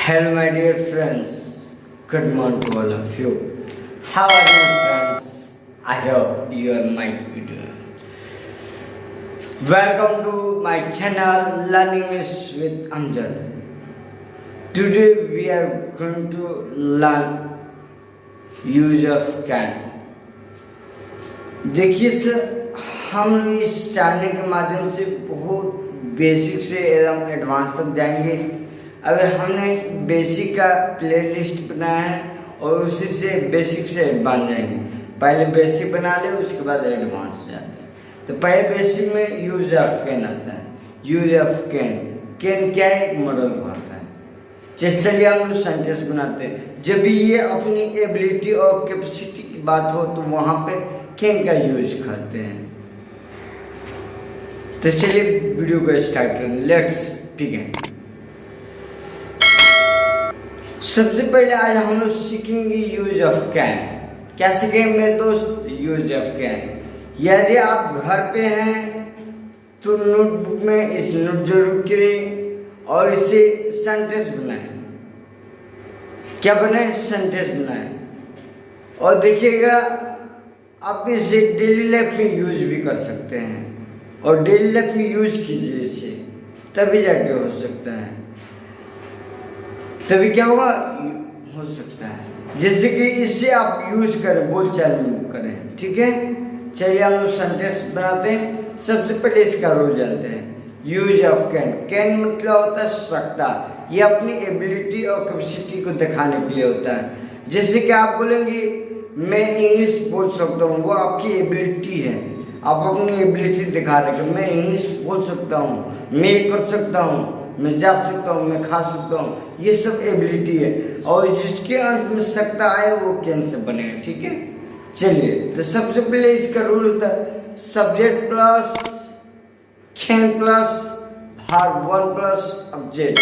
Hello, my dear friends. Good morning to all of you. How are you, friends? I hope you are my video. Welcome to my channel Learning English with Amjad. Today we are going to learn use of can. देखिए sir, हम इस channel के माध्यम से बहुत basic से एकदम advance तक जाएंगे। अब हमने बेसिक का प्लेलिस्ट बनाया है और उसी से बेसिक से एडवांस जाएंगे। पहले बेसिक बना ले, उसके बाद एडवांस जाते हैं। तो पहले बेसिक में यूज ऑफ कैन आता है। यूज ऑफ कैन, कैन क्या है? एक मॉडल होता है। चलिए हम लोग सेंटेंस बनाते हैं। जब भी ये अपनी एबिलिटी और कैपेसिटी की बात हो तो वहाँ पे कैन का यूज करते हैं। तो चलिए वीडियो को स्टार्ट करें। Let's begin. सबसे पहले आज हम लोग सीखेंगे यूज ऑफ कैन। क्या सीखेंगे मेरे दोस्त? Use of can. यदि आप घर पे हैं तो नोटबुक में इस नोट जरूर करें और इसे सेंटेंस बनाएं। क्या बनाए? सेंटेंस बनाएं। और देखिएगा आप इसे डेली लाइफ में यूज भी कर सकते हैं और डेली लाइफ में यूज कीजिए इसे, तभी जाके हो सकता है। तभी क्या होगा? हो सकता है जैसे कि इससे आप यूज करें, बोलचाल करें। ठीक है, चलिए हम लोग सेंटेंस बनाते हैं। सबसे पहले इसका रूल जानते हैं। Use of can. कैन मतलब होता है सकता। ये अपनी एबिलिटी और कैपेसिटी को दिखाने के लिए होता है। जैसे कि आप बोलेंगे मैं इंग्लिश बोल सकता हूँ, वो आपकी एबिलिटी है। आप अपनी एबिलिटी दिखा रहे हैं। मैं इंग्लिश बोल सकता हूँ, मैं कर सकता हूँ, मैं जा सकता हूँ, मैं खा सकता हूँ, ये सब एबिलिटी है। और जिसके अंत में सकता आए वो कैन से बनेगा। ठीक है, चलिए तो सबसे पहले इसका रूल होता है subject plus can plus verb 1 plus object.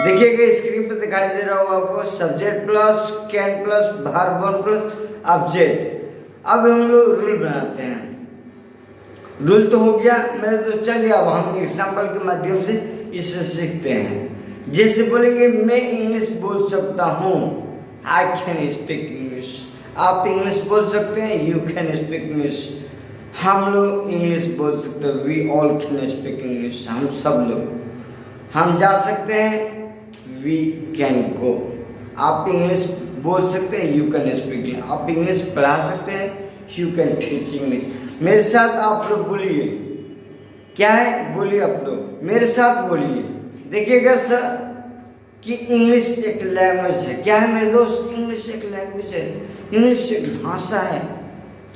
देखिएगा स्क्रीन पे दिखाई दे रहा होगा आपको, subject plus can plus verb 1 plus object. अब हम लोग रूल बनाते हैं। रूल तो हो गया मेरे दोस्त। चलिए अब हम एग्जाम्पल के माध्यम से इसे सीखते हैं। जैसे बोलेंगे मैं इंग्लिश बोल सकता हूँ, आई कैन स्पीक इंग्लिश। आप इंग्लिश बोल सकते हैं, यू कैन स्पीक इंग्लिश। हम लोग इंग्लिश बोल सकते हैं, we all can speak English. हम सब लोग। हम जा सकते हैं, वी कैन गो। आप इंग्लिश बोल सकते हैं, यू कैन स्पीक इंग्लिश। आप इंग्लिश पढ़ा सकते हैं, यू कैन टीच इंग्लिश। मेरे साथ आप लोग बोलिए, क्या है? बोलिए आप लोग मेरे साथ बोलिए। देखिएगा सर कि इंग्लिश एक लैंग्वेज है। क्या है मेरे दोस्त? इंग्लिश एक लैंग्वेज है। इंग्लिश एक भाषा है।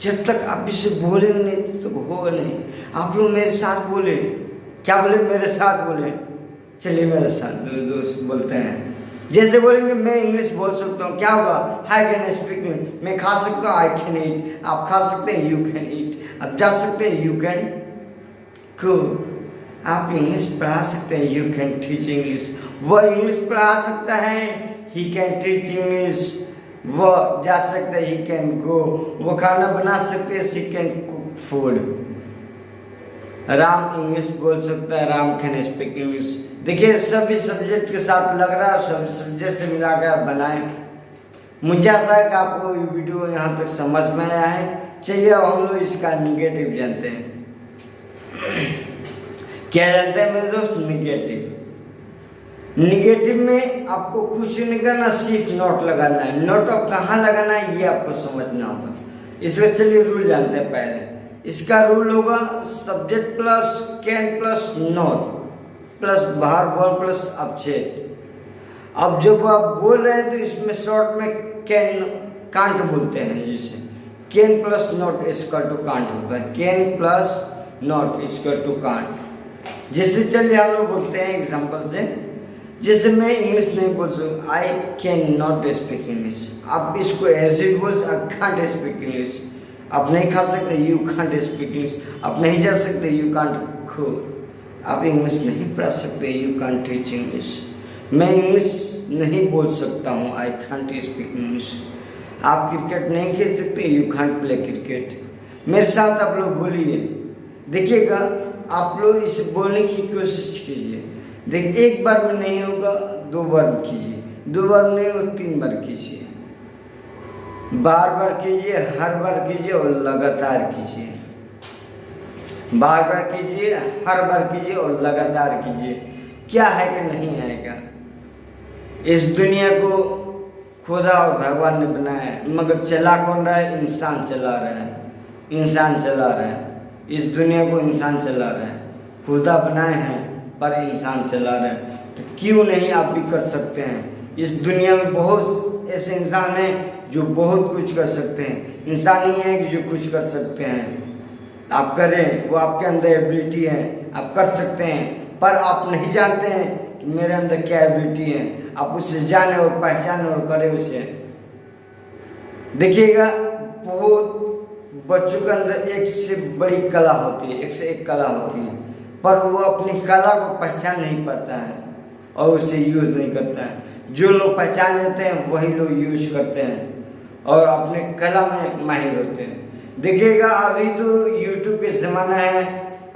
जब तक आप इसे बोलेंगे नहीं तो होगा नहीं। आप लोग मेरे साथ बोले। क्या बोले? मेरे साथ बोले। चलिए मेरे साथ दो दोस्त बोलते हैं। जैसे बोलेंगे मैं इंग्लिश बोल सकता हूँ, क्या होगा? I can speak English. मैं खा सकता हूँ, आई कैन ईट। आप खा सकते हैं, यू कैन ईट। आप जा सकते हैं, यू कैन गो। आप इंग्लिश पढ़ा सकते हैं, यू कैन टीच इंग्लिश। वो इंग्लिश पढ़ा सकता है, ही कैन टीच इंग्लिश। वो जा सकता है, ही कैन गो। वो खाना बना सकते हैं, she can cook food. Ram English बोल सकता है, राम कैन स्पीक इंग्लिश। देखिए सभी सब्जेक्ट के साथ लग रहा है, सभी सब्जेक्ट से मिलाकर बनाए। मुझे आशा है कि आपको ये वीडियो यहाँ तक समझ में आया है। चलिए अब हम लोग इसका निगेटिव जानते हैं। क्या जानते हैं मेरे दोस्त? निगेटिव। निगेटिव में आपको कुछ नहीं करना, सिर्फ नोट लगाना है। नोट अब कहाँ लगाना है ये आपको समझना होगा। इसका चलिए रूल जानते हैं। पहले इसका रूल होगा subject plus can plus note plus verb 1 plus object. अब जब आप बोल रहे हैं तो इसमें शॉर्ट में कैन कांट बोलते हैं। जिसे कैन प्लस नोट इसका टू कांट होता है। Can plus not equal to can't. जैसे चलिए हम लोग बोलते हैं एग्जांपल से। जैसे मैं इंग्लिश नहीं बोल सकता, I can not speak English. आप इसको ऐसे बोल, आई कांट स्पीक इंग्लिश। आप नहीं खा सकते, यू कांट स्पीक इंग्लिश। आप नहीं जा सकते, यू कांट गो। आप इंग्लिश नहीं पढ़ा सकते, यू कांट टीच इंग्लिश। मैं इंग्लिश नहीं बोल सकता हूँ, आई कांट स्पीक इंग्लिश। आप क्रिकेट नहीं खेल सकते, यू कांट प्ले क्रिकेट। मेरे साथ आप लोग बोलिए। देखिएगा आप लोग इसे बोलने की कोशिश कीजिए। देखिए, एक बार में नहीं होगा, 2 बार में कीजिए, 2 बार में नहीं होगा 3 बार कीजिए, बार बार कीजिए, हर बार कीजिए और लगातार कीजिए, बार बार कीजिए, हर बार कीजिए और लगातार कीजिए। क्या है कि नहीं आएगा। इस दुनिया को खुदा और भगवान ने बनाया है, मगर चला कौन रहा है? इंसान चला रहा है, इंसान चला रहा है। इस दुनिया को इंसान चला रहा है। खुदा बनाए हैं पर इंसान चला रहा है। तो क्यों नहीं आप भी कर सकते हैं। इस दुनिया में बहुत ऐसे इंसान हैं जो बहुत कुछ कर सकते हैं। इंसान ही है कि जो कुछ कर सकते हैं। आप करें, वो आपके अंदर एबिलिटी है, आप कर सकते हैं, पर आप नहीं जानते हैं कि मेरे अंदर क्या एबिलिटी है। आप उसे जाने और पहचाने और करें उसे। देखिएगा, बहुत बच्चों के अंदर एक से बड़ी कला होती है, एक से एक कला होती है, पर वो अपनी कला को पहचान नहीं पाता है और उसे यूज़ नहीं करता है। जो लोग पहचान लेते हैं वही लोग यूज करते हैं और अपने कला में माहिर होते हैं। देखिएगा, अभी तो यूट्यूब के ज़माना है,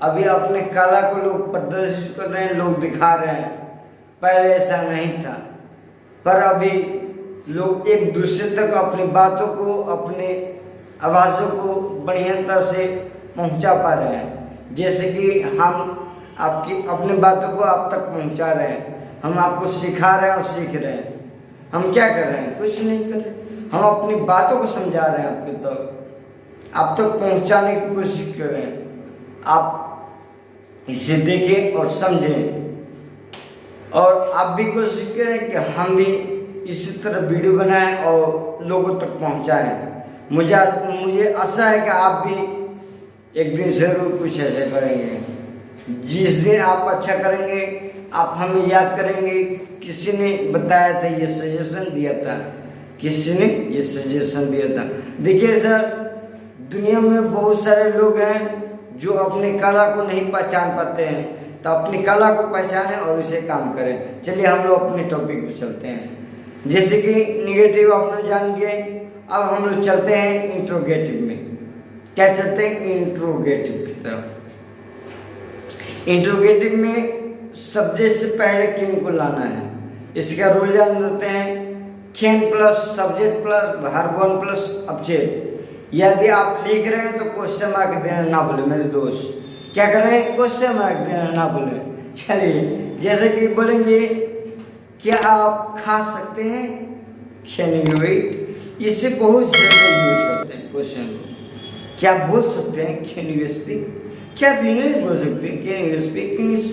अभी अपने कला को लोग प्रदर्शित कर रहे हैं, लोग दिखा रहे हैं। पहले ऐसा नहीं था, पर अभी लोग एक दूसरे तक अपनी बातों को, अपने आवाज़ों को बढ़िया से पहुंचा पा रहे हैं। जैसे कि हम आपकी अपनी बातों को आप तक पहुंचा रहे हैं, हम आपको सिखा रहे हैं और सीख रहे हैं। हम क्या कर रहे हैं? कुछ नहीं कर रहे, हम अपनी बातों को समझा रहे हैं आपके तक, आप तक पहुंचाने की कोशिश कर रहे हैं। आप इसे देखें और समझें और आप भी कोशिश करें कि हम भी इसी तरह वीडियो बनाएं और लोगों तक पहुंचाएं। मुझे आशा है कि आप भी एक दिन जरूर कुछ ऐसा करेंगे। जिस दिन आप अच्छा करेंगे, आप हमें याद करेंगे, किसी ने बताया था, ये सजेशन दिया था, किसी ने ये सजेशन दिया था। देखिए सर, दुनिया में बहुत सारे लोग हैं जो अपनी कला को नहीं पहचान पाते हैं, तो अपनी कला को पहचानें और उसे काम करें। चलिए हम लोग अपने टॉपिक पे चलते हैं। जैसे कि निगेटिव आपने जान गए, अब हम लोग चलते हैं इंट्रोगेटिव में। क्या चलते हैं? इंट्रोगेटिव की तरफ। इंट्रोगेटिव में सब्जेक्ट से पहले कैन को लाना है। इसका रूल जान लेते हैं, can plus subject plus verb one plus object. यदि आप लिख रहे हैं तो क्वेश्चन मार्क देना ना भूलें मेरे दोस्त। क्या करें? क्वेश्चन मार्क देना ना भूलें। चलिए, जैसे कि बोलेंगे, क्या आप खा सकते हैं? Can you eat? इससे बहुत ज़्यादा यूज करते हैं क्वेश्चन को। क्या आप बोल सकते हैं? Can you speak? क्या आप इंग्लिश बोल सकते हैं? Can you speak English?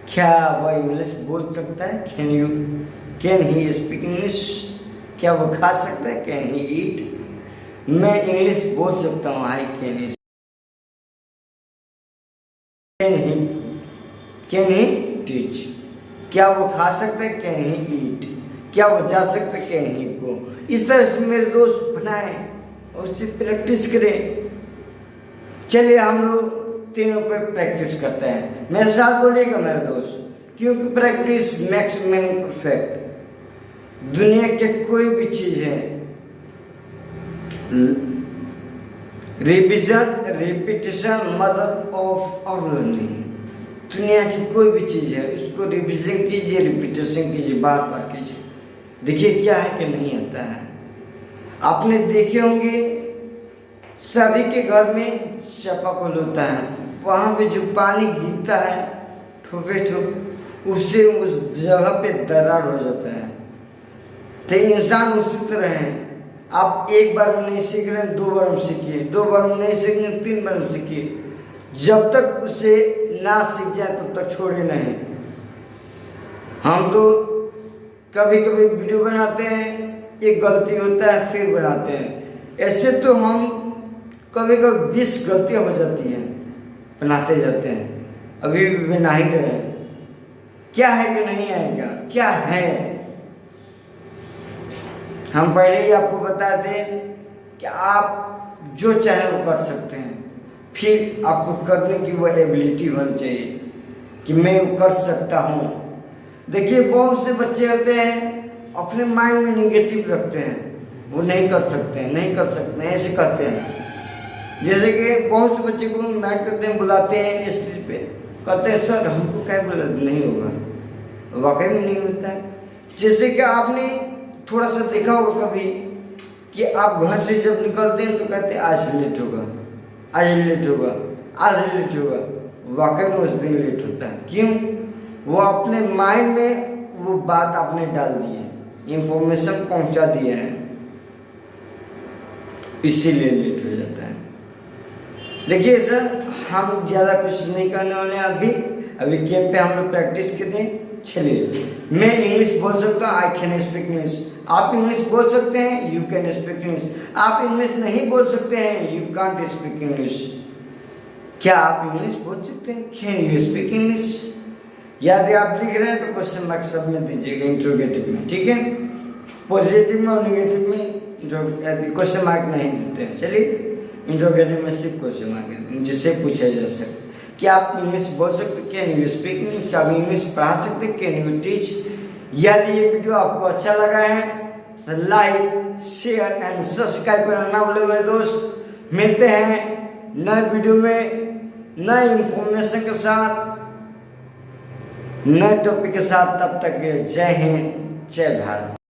क्या वह इंग्लिश बोल सकता है? Can he speak English? क्या वो खा सकता है? कैन ही ईट? मैं इंग्लिश बोल सकता हूँ, आई कैन ही टीच? क्या वो खा सकते हैं? कैन ही ईट? क्या वो जा सकते हैं? कैन ही गो? इस तरह से मेरे दोस्त बनाए और उससे प्रैक्टिस करें। चलिए हम लोग तीनों पे प्रैक्टिस करते हैं। मेरे साथ बोलिएगा मेरे दोस्त, क्योंकि प्रैक्टिस मेक्स मैन परफेक्ट। दुनिया के कोई भी चीज है, revision repetition mother of all learning. दुनिया की कोई भी चीज है, उसको रिविजन कीजिए, रिपीटिशन कीजिए, बार बार कीजिए। देखिए क्या है कि नहीं आता है। आपने देखे होंगे सभी के घर में चापाकल होता है, वहाँ पे जो पानी गिरता है ठोपे ठोप, उससे उस जगह पे दरार हो जाता है। तो इंसान उसी तरह है। आप एक बार में नहीं सीख रहे हैं, 2 बार में सीखिए, 2 बार में नहीं सीख रहे 3 बार में सीखिए। जब तक उसे ना सीख जाए तब तक छोड़े नहीं। हम तो कभी कभी वीडियो बनाते हैं, एक गलती होता है फिर बनाते हैं। ऐसे तो हम कभी कभी 20 गलतियां हो जाती हैं, बनाते जाते हैं, अभी भी बना ही रहे हैं। क्या है कि नहीं आएगा? क्या है? हम पहले ही आपको बता दें कि आप जो चाहे वो कर सकते हैं, फिर आपको करने की वह एबिलिटी होनी चाहिए कि मैं वो कर सकता हूँ। देखिए बहुत से बच्चे होते हैं अपने माइंड में निगेटिव रखते हैं, वो नहीं कर सकते हैं, नहीं कर सकते हैं, ऐसे कहते हैं। जैसे कि बहुत से बच्चे को मैच करते हैं, बुलाते हैं स्टेज पे, कहते हैं सर हमको क्या बोला नहीं होगा, वाकई में नहीं होता है। जैसे कि आपने थोड़ा सा देखा होगा कभी कि आप घर से जब निकलते हैं तो कहते हैं आज लेट होगा, आज लेट होगा, आज लेट होगा, वाकई में उस दिन लेट होता है। क्यों? वो अपने माइंड में वो बात आपने डाल दी है, इंफॉर्मेशन पहुंचा दिया है, इसीलिए लेट हो जाता है। देखिए सर हम ज़्यादा कुछ नहीं करने वाले हैं अभी गेम पे हम लोग प्रैक्टिस करते हैं। चलिए मैं इंग्लिश बोल सकता हूँ, आई कैन स्पीक इंग्लिश। आप इंग्लिश बोल सकते हैं, यू कैन स्पीक इंग्लिश। आप इंग्लिश नहीं बोल सकते हैं, यू कांट स्पीक इंग्लिश। क्या आप इंग्लिश बोल सकते हैं? Can you speak English? यदि आप लिख रहे हैं तो क्वेश्चन मार्क सब में दीजिएगा इंट्रोगेटिव में, ठीक है? पॉजिटिव में और निगेटिव में क्वेश्चन मार्क नहीं देते हैं। चलिए इंट्रोगेटिव में सिर्फ क्वेश्चन मार्क जिससे पूछा जा सकता। क्या आप इंग्लिश बोल सकते? Can you speak English? क्या आप इंग्लिश पढ़ा सकते? Can you teach? यदि ये वीडियो आपको अच्छा लगा है तो लाइक शेयर एंड सब्सक्राइब करना ना भूलें मेरे दोस्त। मिलते हैं नए वीडियो में नए इंफॉर्मेशन के साथ, नए टॉपिक के साथ। तब तक जय हिंद, जय भारत।